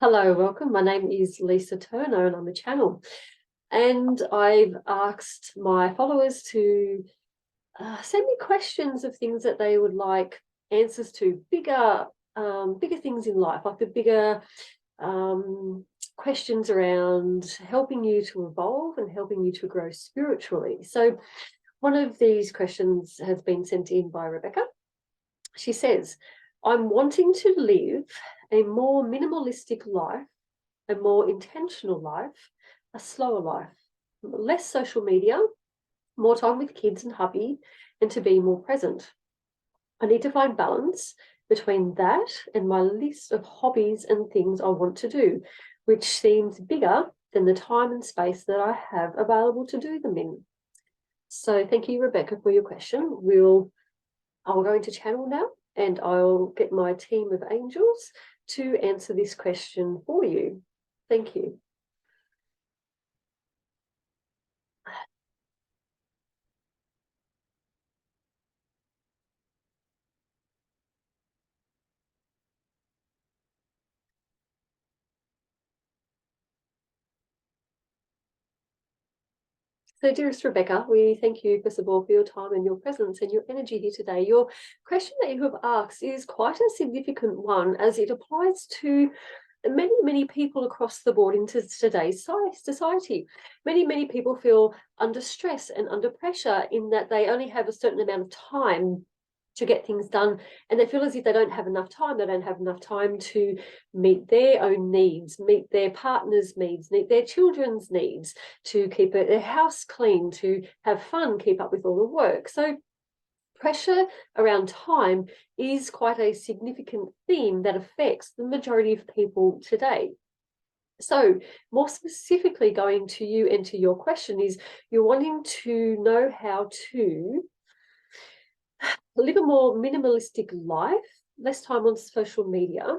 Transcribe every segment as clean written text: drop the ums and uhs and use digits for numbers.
Hello, welcome. My name is Lisa Turner and I'm a channel. And I've asked my followers to send me questions of things that they would like answers to, bigger things in life, like the bigger questions around helping you to evolve and helping you to grow spiritually. So one of these questions has been sent in by Rebecca. She says, I'm wanting to live a more minimalistic life, a more intentional life, a slower life, less social media, more time with kids and hubby, and to be more present. I need to find balance between that and my list of hobbies and things I want to do, which seems bigger than the time and space that I have available to do them in. So thank you, Rebecca, for your question. I'll go into channel now and I'll get my team of angels to answer this question for you. Thank you. So, dearest Rebecca, we thank you, first of all, for your time and your presence and your energy here today. Your question that you have asked is quite a significant one, as it applies to many people across the board into today's society. Many people feel under stress and under pressure in that they only have a certain amount of time to get things done, and they feel as if they don't have enough time. They don't have enough time to meet their own needs, meet their partner's needs, meet their children's needs, to keep their house clean, to have fun, keep up with all the work. So pressure around time is quite a significant theme that affects the majority of people today. So more specifically, going to you and to your question, is you're wanting to know how to live a more minimalistic life, less time on social media,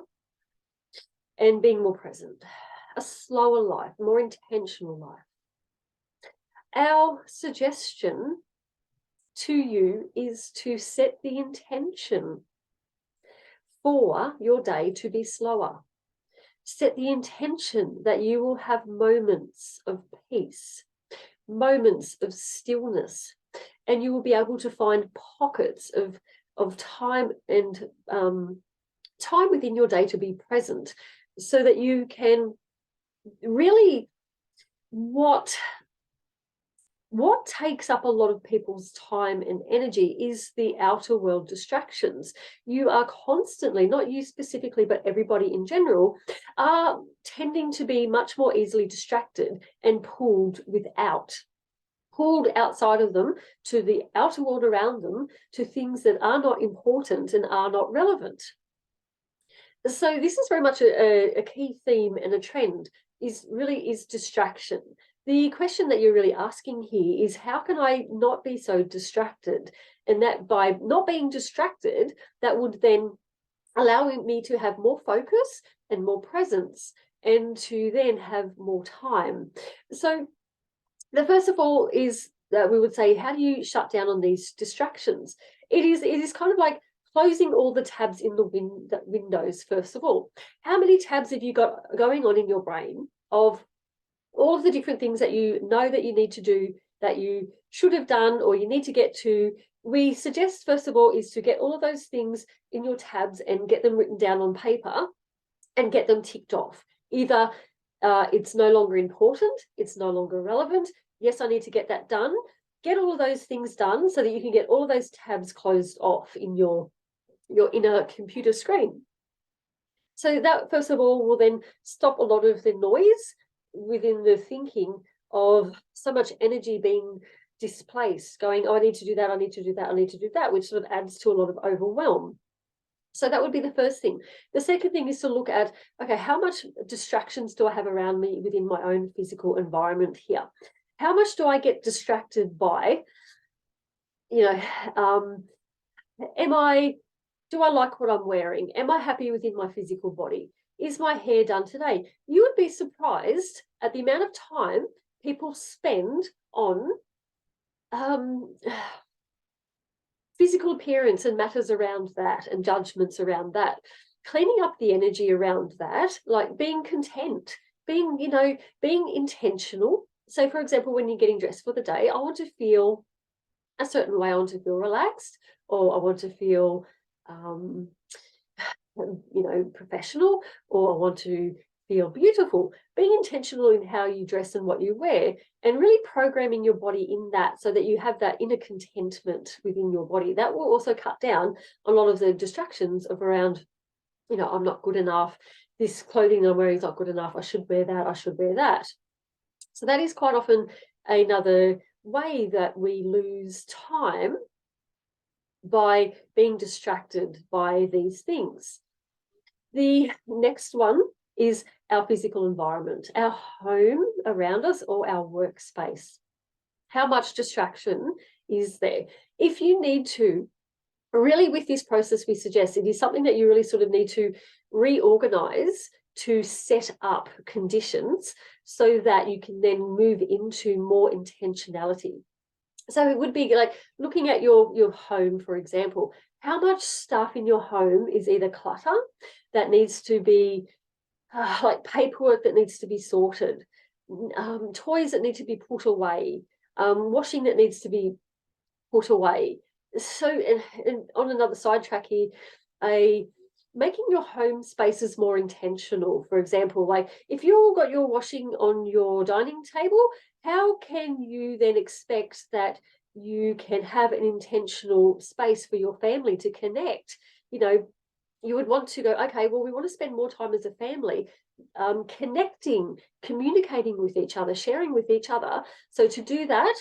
and being more present, a slower life, more intentional life. Our suggestion to you is to set the intention for your day to be slower. Set the intention that you will have moments of peace, moments of stillness, and you will be able to find pockets of time and time within your day to be present, so that you can really, what takes up a lot of people's time and energy is the outer world distractions. You are constantly, not you specifically, but everybody in general, are tending to be much more easily distracted and pulled outside of them, to the outer world around them, to things that are not important and are not relevant. So this is very much a key theme and a trend, is distraction. The question that you're really asking here is, how can I not be so distracted? And that by not being distracted, that would then allow me to have more focus and more presence, and to then have more time. So the first of all is that we would say, how do you shut down on these distractions? It is kind of like closing all the tabs in the windows. First of all, how many tabs have you got going on in your brain of all of the different things that you know that you need to do, that you should have done, or you need to get to? We suggest, first of all, is to get all of those things in your tabs and get them written down on paper and get them ticked off. Either it's no longer important, it's no longer relevant. Yes, I need to get that done. Get all of those things done so that you can get all of those tabs closed off in your inner computer screen. So that, first of all, will then stop a lot of the noise within the thinking of so much energy being displaced, going, oh, I need to do that, I need to do that, I need to do that, which sort of adds to a lot of overwhelm. So that would be the first thing. The second thing is to look at, okay, how much distractions do I have around me within my own physical environment here? How much do I get distracted by? You know, do I like what I'm wearing? Am I happy within my physical body? Is my hair done today? You would be surprised at the amount of time people spend on physical appearance and matters around that, and judgments around that. cleaning up the energy around that, like being content, being, you know, being intentional. So for example, when you're getting dressed for the day, I want to feel a certain way. I want to feel relaxed, or I want to feel you know, professional, or I want to feel beautiful. Being intentional in how you dress and what you wear, and really programming your body in that, so that you have that inner contentment within your body. That will also cut down a lot of the distractions of around, you know, I'm not good enough, this clothing I'm wearing is not good enough, I should wear that, I should wear that. So that is quite often another way that we lose time, by being distracted by these things. The next one is our physical environment, our home around us, or our workspace. How much distraction is there? If you need to, really with this process, we suggest it is something that you really sort of need to reorganize to set up conditions so that you can then move into more intentionality. So it would be like looking at your home, for example. How much stuff in your home is either clutter that needs to be like paperwork that needs to be sorted, toys that need to be put away, washing that needs to be put away. So, and on another sidetrack here, making your home spaces more intentional. For example, like if you've got your washing on your dining table, how can you then expect that you can have an intentional space for your family to connect? You know, you would want to go, okay, well, we want to spend more time as a family, connecting, communicating with each other, sharing with each other. So to do that,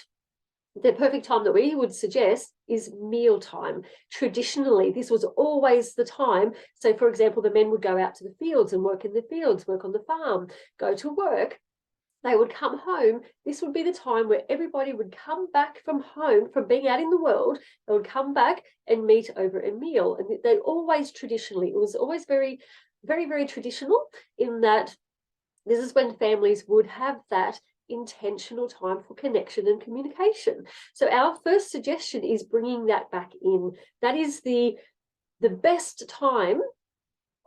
the perfect time that we would suggest is mealtime. Traditionally, this was always the time. So, for example, the men would go out to the fields and work in the fields, work on the farm, go to work. They would come home. This would be the time where everybody would come back from home, from being out in the world. They would come back and meet over a meal. And they always traditionally, it was always very, very, very traditional in that this is when families would have that intentional time for connection and communication. So our first suggestion is bringing that back in. That is the best time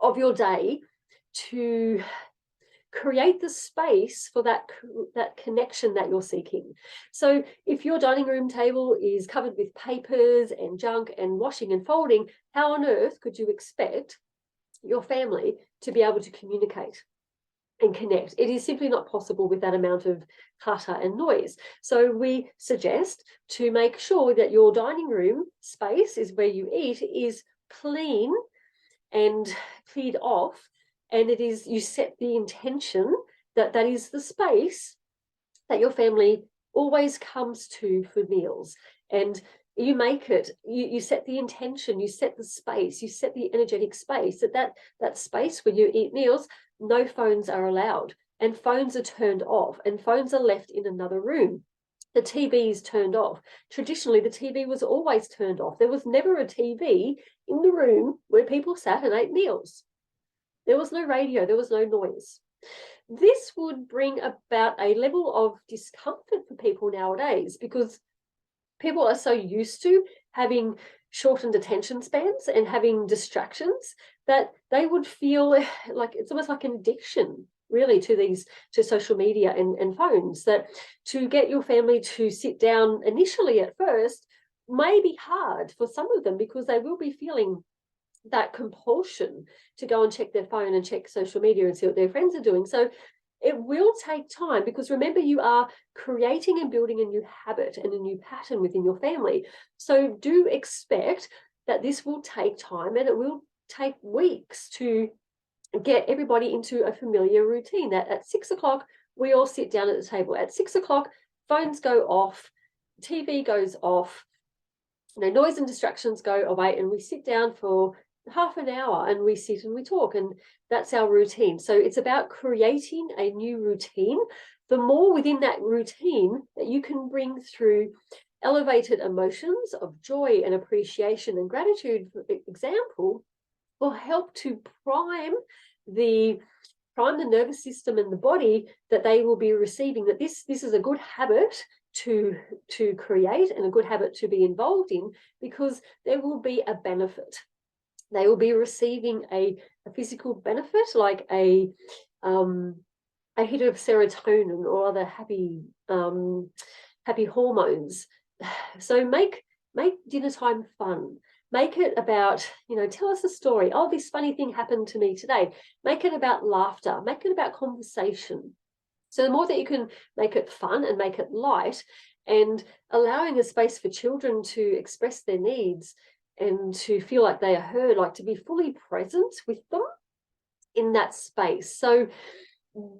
of your day to create the space for that connection that you're seeking. So if your dining room table is covered with papers and junk and washing and folding, how on earth could you expect your family to be able to communicate and connect? It is simply not possible with that amount of clutter and noise. So we suggest to make sure that your dining room space is where you eat is clean and cleared off, and it is, you set the intention that that is the space that your family always comes to for meals. And you make it, you set the intention, you set the space, you set the energetic space, that space where you eat meals, no phones are allowed, and phones are turned off, and phones are left in another room. The TV is turned off. Traditionally, the TV was always turned off. There was never a TV in the room where people sat and ate meals. There was no radio, there was no noise. This would bring about a level of discomfort for people nowadays, because people are so used to having shortened attention spans and having distractions that they would feel like it's almost like an addiction, really, to social media and phones. That to get your family to sit down initially at first may be hard for some of them, because they will be feeling that compulsion to go and check their phone and check social media and see what their friends are doing. So it will take time, because remember, you are creating and building a new habit and a new pattern within your family. So do expect that this will take time, and it will take weeks to get everybody into a familiar routine, that at 6 o'clock, we all sit down at the table. At 6 o'clock, phones go off, TV goes off, noise and distractions go away, and we sit down for half an hour and we sit and we talk, and that's our routine. So it's about creating a new routine. The more within that routine that you can bring through elevated emotions of joy and appreciation and gratitude, for example, will help to prime the nervous system and the body, that they will be receiving that this is a good habit to create and a good habit to be involved in, because there will be a benefit. They will be receiving a physical benefit, like a hit of serotonin or other happy hormones. So make dinner time fun. Make it about, tell us a story. Oh, this funny thing happened to me today. Make it about laughter. Make it about conversation. So the more that you can make it fun and make it light, and allowing a space for children to express their needs and to feel like they are heard, like to be fully present with them in that space. So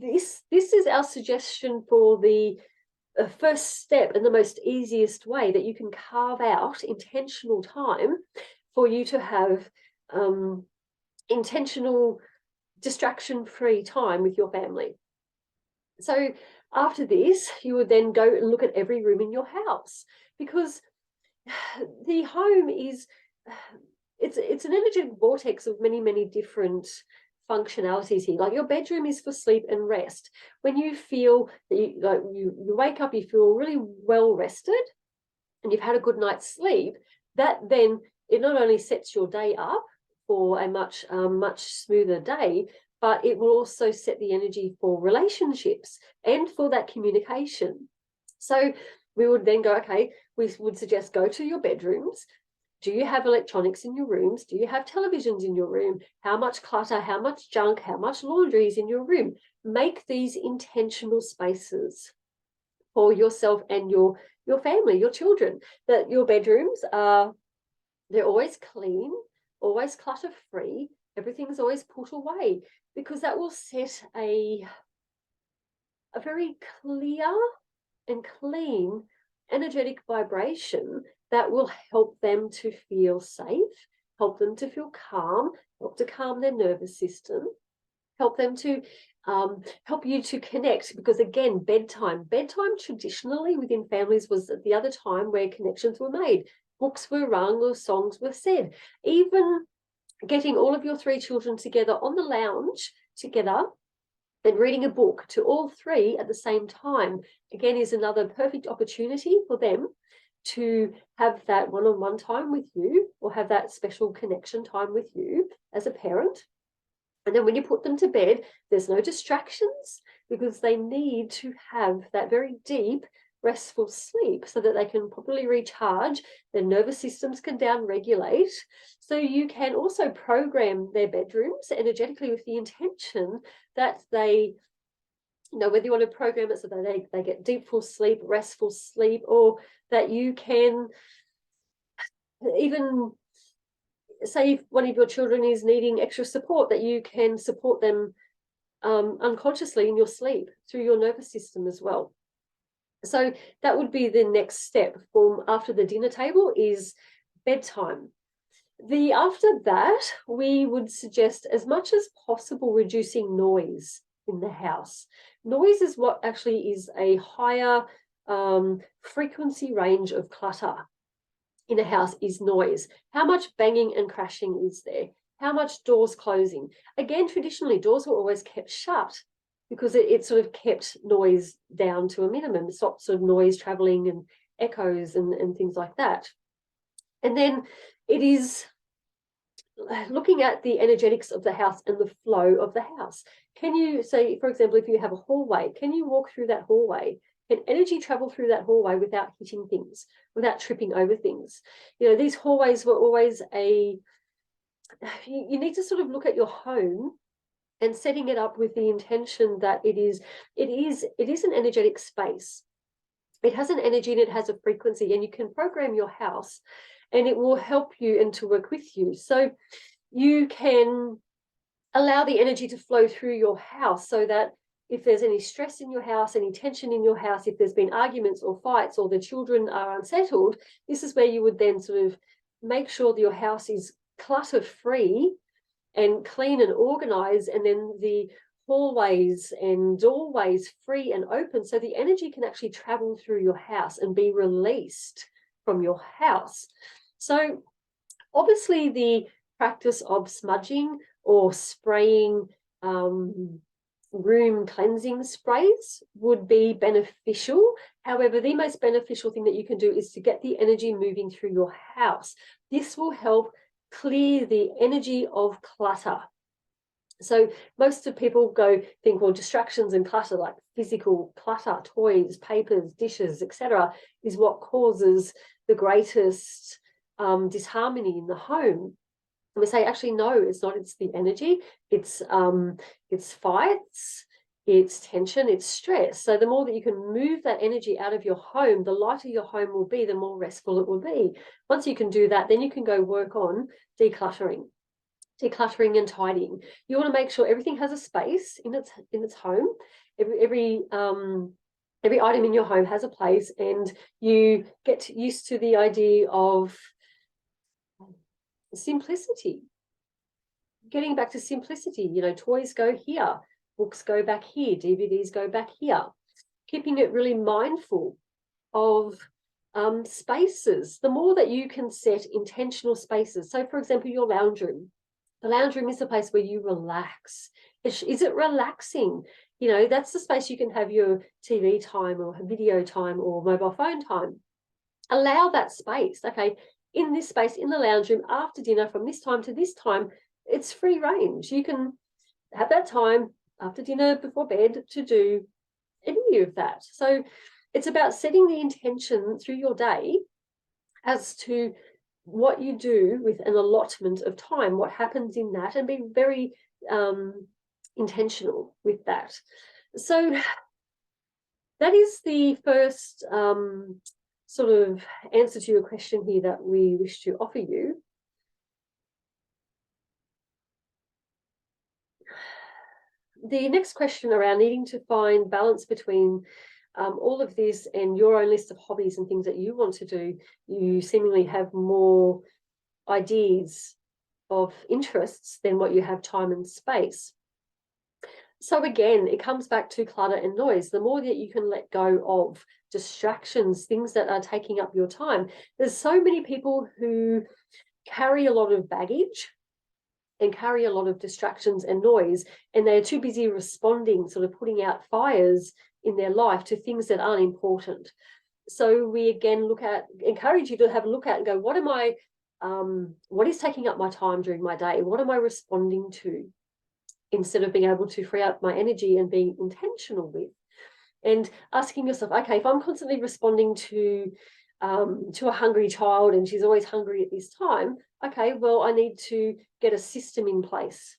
this is our suggestion for the first step and the most easiest way that you can carve out intentional time for you to have intentional distraction-free time with your family. So after this, you would then go and look at every room in your house, because the home is, it's an energetic vortex of many, many different functionalities here. Like your bedroom is for sleep and rest. When you feel that you wake up, you feel really well rested and you've had a good night's sleep, that then it not only sets your day up for a much smoother day, but it will also set the energy for relationships and for that communication. So we would then go, okay, we would suggest go to your bedrooms. Do you have electronics in your rooms? Do you have televisions in your room? How much clutter, how much junk, how much laundry is in your room? Make these intentional spaces for yourself and your family, your children, that your bedrooms are, they're always clean, always clutter-free, everything's always put away, because that will set a very clear and clean energetic vibration that will help them to feel safe, help them to feel calm, help to calm their nervous system, help them to help you to connect. Because again, bedtime traditionally within families was the other time where connections were made. Books were rung or songs were said. Even getting all of your 3 children together on the lounge together and reading a book to all 3 at the same time, again, is another perfect opportunity for them to have that one-on-one time with you, or have that special connection time with you as a parent. And then when you put them to bed, there's no distractions, because they need to have that very deep, restful sleep so that they can properly recharge, their nervous systems can down-regulate. So you can also program their bedrooms energetically with the intention that they, whether you want to program it so that they get deep, full sleep, restful sleep, or that you can even say if one of your children is needing extra support, that you can support them unconsciously in your sleep through your nervous system as well. So that would be the next step from after the dinner table, is bedtime. After that, we would suggest as much as possible reducing noise in the house. Noise is what actually is a higher frequency range of clutter in a house, is noise. How much banging and crashing is there? How much doors closing? Again, traditionally, doors were always kept shut because it sort of kept noise down to a minimum, stopped sort of noise traveling and echoes and things like that. And then it is looking at the energetics of the house and the flow of the house. Can you say, for example, if you have a hallway, can you walk through that hallway? Can energy travel through that hallway without hitting things, without tripping over things? These hallways were always you need to sort of look at your home and setting it up with the intention that it is an energetic space. It has an energy and it has a frequency, and you can program your house and it will help you and to work with you. So you can allow the energy to flow through your house, so that if there's any stress in your house, any tension in your house, if there's been arguments or fights or the children are unsettled, this is where you would then sort of make sure that your house is clutter-free and clean and organized, and then the hallways and doorways free and open, so the energy can actually travel through your house and be released from your house. So obviously the practice of smudging or spraying room cleansing sprays would be beneficial. However, the most beneficial thing that you can do is to get the energy moving through your house. This will help clear the energy of clutter. So most of people think, well, distractions and clutter, like physical clutter, toys, papers, dishes, etc., is what causes the greatest disharmony in the home. And we say, actually, no, it's not. It's the energy. It's fights, it's tension, it's stress. So the more that you can move that energy out of your home, the lighter your home will be, the more restful it will be. Once you can do that, then you can go work on decluttering and tidying. You want to make sure everything has a space in its home. Every item in your home has a place, and you get used to the idea of simplicity. Getting back to simplicity, toys go here, books go back here, DVDs go back here. Keeping it really mindful of spaces. The more that you can set intentional spaces. So, for example, your lounge room. The lounge room is a place where you relax. Is it relaxing? That's the space you can have your TV time or video time or mobile phone time. Allow that space. Okay, in this space, in the lounge room, after dinner, from this time to this time, it's free range. You can have that time after dinner, before bed, to do any of that. So it's about setting the intention through your day as to what you do with an allotment of time, what happens in that, and be very intentional with that. So that is the first sort of answer to your question here that we wish to offer you. The next question around needing to find balance between all of this and your own list of hobbies and things that you want to do, you seemingly have more ideas of interests than what you have time and space. So again, it comes back to clutter and noise. The more that you can let go of distractions, things that are taking up your time. There's so many people who carry a lot of baggage and carry a lot of distractions and noise, and they're too busy responding, sort of putting out fires in their life to things that aren't important. So we again encourage you to have a look at and go, what is taking up my time during my day? What am I responding to? Instead of being able to free up my energy and being intentional with, and asking yourself, okay, if I'm constantly responding to a hungry child and she's always hungry at this time, okay, well, I need to get a system in place.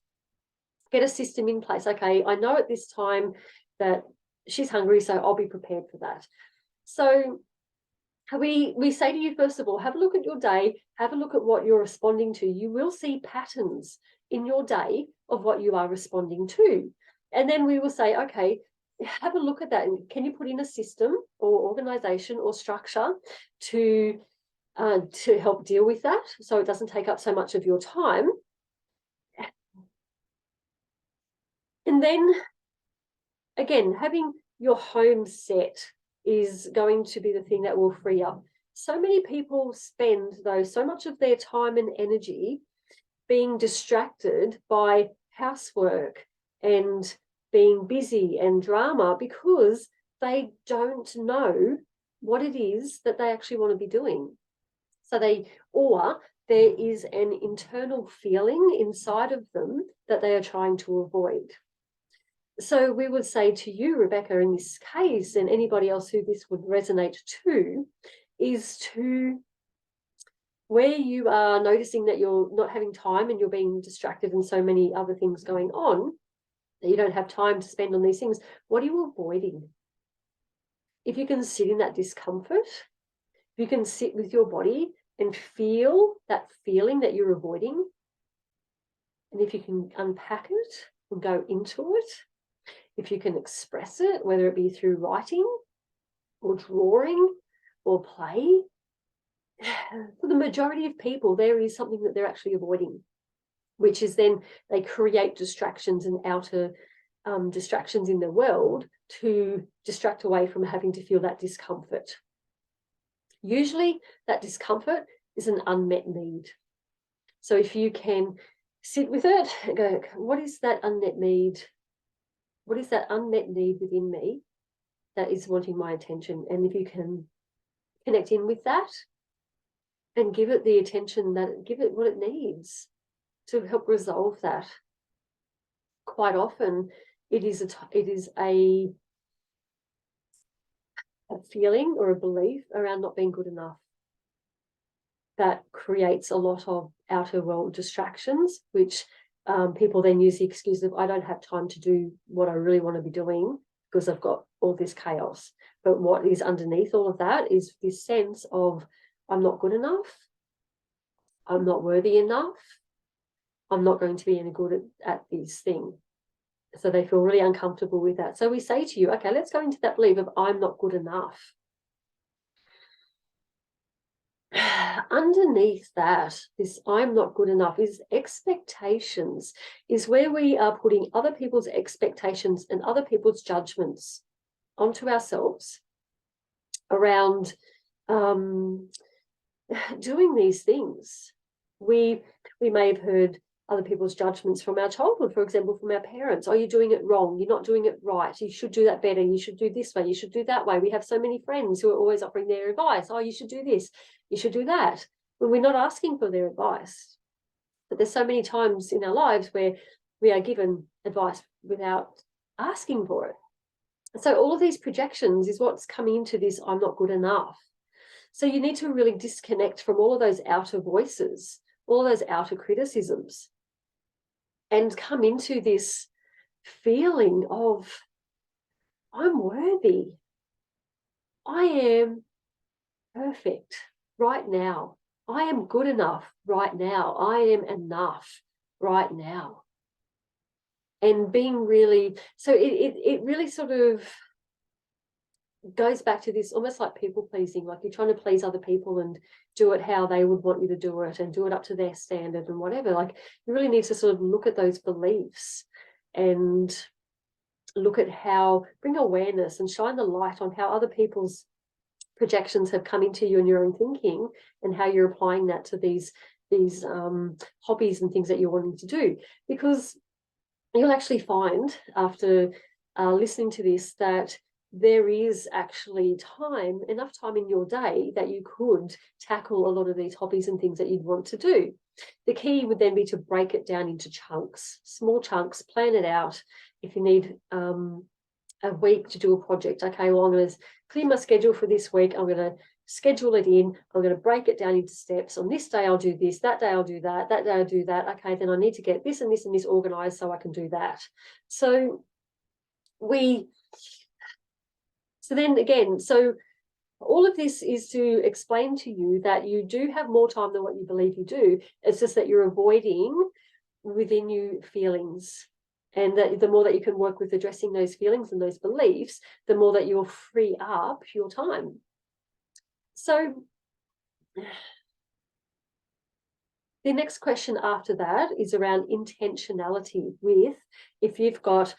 Okay, I know at this time that she's hungry, so I'll be prepared for that. So we say to you, first of all, have a look at your day, have a look at what you're responding to. You will see patterns in your day of what you are responding to. And then we will say, okay, have a look at that. And can you put in a system or organization or structure to help deal with that so it doesn't take up so much of your time? And then, again, having your home set is going to be the thing that will free up. So many people spend, though, so much of their time and energy being distracted by housework and being busy and drama because they don't know what it is that they actually want to be doing. So there is an internal feeling inside of them that they are trying to avoid. So we would say to you, Rebecca, in this case, and anybody else who this would resonate to, is to, where you are noticing that you're not having time and you're being distracted and so many other things going on, that you don't have time to spend on these things, what are you avoiding? If you can sit in that discomfort, if you can sit with your body and feel that feeling that you're avoiding, and if you can unpack it and go into it, if you can express it, whether it be through writing or drawing or play, for the majority of people, there is something that they're actually avoiding, which is then they create distractions and outer distractions in the world to distract away from having to feel that discomfort. Usually that discomfort is an unmet need. So if you can sit with it and go, what is that unmet need? What is that unmet need within me that is wanting my attention? And if you can connect in with that, and give it the attention give it what it needs to help resolve that. Quite often it is a feeling or a belief around not being good enough that creates a lot of outer world distractions, which people then use the excuse of, I don't have time to do what I really want to be doing because I've got all this chaos. But what is underneath all of that is this sense of, I'm not good enough, I'm not worthy enough, I'm not going to be any good at this thing. So they feel really uncomfortable with that. So we say to you, okay, let's go into that belief of, I'm not good enough. Underneath that, this I'm not good enough, is expectations, is where we are putting other people's expectations and other people's judgments onto ourselves around doing these things. We may have heard other people's judgments from our childhood, for example, from our parents. Oh, you're doing it wrong. You're not doing it right. You should do that better. You should do this way. You should do that way. We have so many friends who are always offering their advice. Oh, you should do this. You should do that. When we're not asking for their advice. But there's so many times in our lives where we are given advice without asking for it. So all of these projections is what's coming into this, I'm not good enough. So you need to really disconnect from all of those outer voices, all of those outer criticisms, and come into this feeling of, I'm worthy. I am perfect right now. I am good enough right now. I am enough right now. And being really, so it really sort of goes back to this almost like people pleasing, like you're trying to please other people and do it how they would want you to do it and do it up to their standard and whatever. Like you really need to sort of look at those beliefs and look at how, bring awareness and shine the light on how other people's projections have come into you and your own thinking and how you're applying that to these hobbies and things that you're wanting to do. Because you'll actually find after listening to this that there is actually enough time in your day that you could tackle a lot of these hobbies and things that you'd want to do. The key would then be to break it down into chunks, small chunks, plan it out. If you need a week to do a project, okay, well, I'm going to clear my schedule for this week. I'm going to schedule it in. I'm going to break it down into steps. On this day, I'll do this. That day, I'll do that. That day, I'll do that. Okay, then I need to get this and this and this organized so I can do that. So then again, so all of this is to explain to you that you do have more time than what you believe you do. It's just that you're avoiding within you feelings. And that the more that you can work with addressing those feelings and those beliefs, the more that you'll free up your time. So the next question after that is around intentionality with, if you've got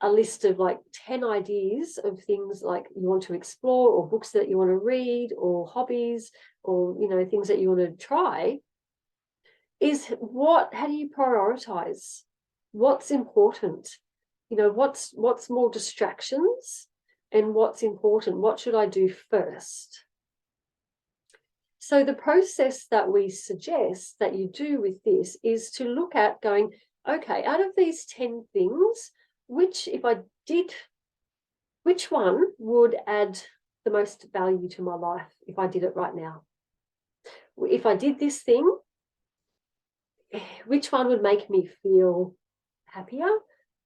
a list of like 10 ideas of things like you want to explore or books that you want to read or hobbies or, you know, things that you want to try, is how do you prioritize? What's important? You know, what's more distractions and what's important? What should I do first? So the process that we suggest that you do with this is to look at going, okay, out of these 10 things, which one would add the most value to my life if I did it right now? If I did this thing, which one would make me feel happier?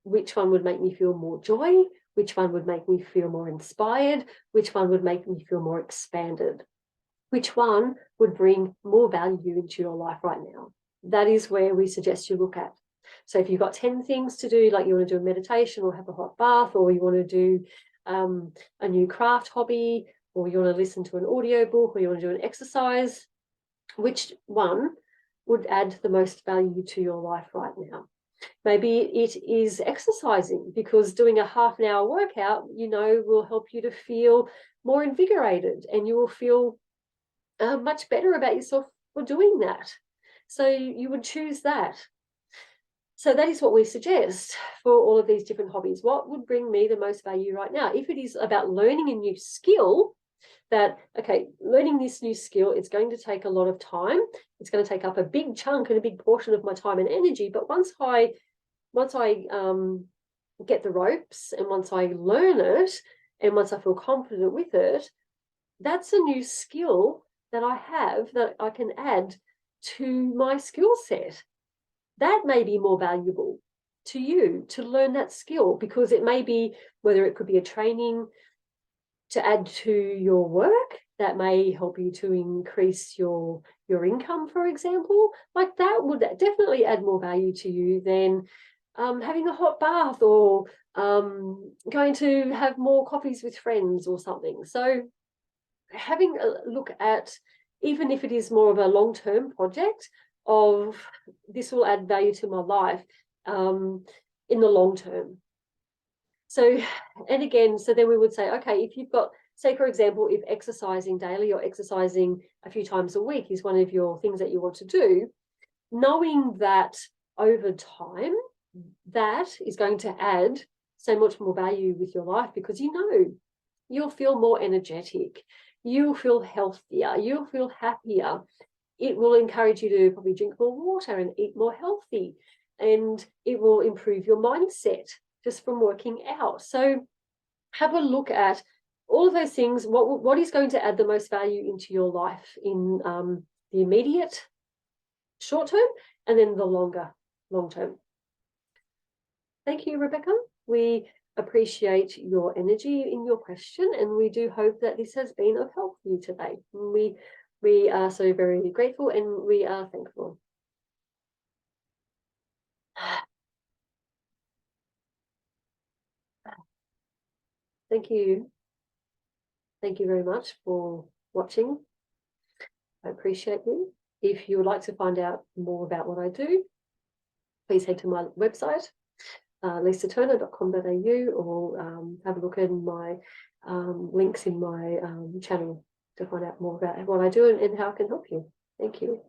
Which one would make me feel more joy? Which one would make me feel more inspired? Which one would make me feel more expanded? Which one would bring more value into your life right now? That is where we suggest you look at. So if you've got 10 things to do, like you want to do a meditation or have a hot bath, or you want to do a new craft hobby, or you want to listen to an audio book, or you want to do an exercise, which one would add the most value to your life right now? Maybe it is exercising, because doing a half-an-hour workout, you know, will help you to feel more invigorated and you will feel much better about yourself for doing that. So you would choose that. So that is what we suggest for all of these different hobbies. What would bring me the most value right now? If it is about learning a new skill, that, okay, learning this new skill, it's going to take a lot of time. It's going to take up a big chunk and a big portion of my time and energy. But once I get the ropes, and once I learn it, and once I feel confident with it, that's a new skill that I have that I can add to my skill set. That may be more valuable to you to learn that skill, because it may be, whether it could be a training to add to your work that may help you to increase your income, for example. Like, that would definitely add more value to you than having a hot bath, or going to have more coffees with friends or something. So having a look at, even if it is more of a long-term project, of this will add value to my life in the long term. So, and again, so then we would say, okay, if you've got, say, for example, if exercising daily or exercising a few times a week is one of your things that you want to do, knowing that over time, that is going to add so much more value with your life, because you know you'll feel more energetic, you'll feel healthier, you'll feel happier. It will encourage you to probably drink more water and eat more healthy, and it will improve your mindset just from working out. So have a look at all of those things. What is going to add the most value into your life in the immediate short term, and then the long term. Thank you, Rebecca. We appreciate your energy in your question, and we do hope that this has been of help for you today. We are so very grateful, and we are thankful. Thank you. Thank you very much for watching. I appreciate you. If you would like to find out more about what I do, please head to my website, lisaturner.com.au, or have a look in my links in my channel to find out more about what I do and how I can help you. Thank you.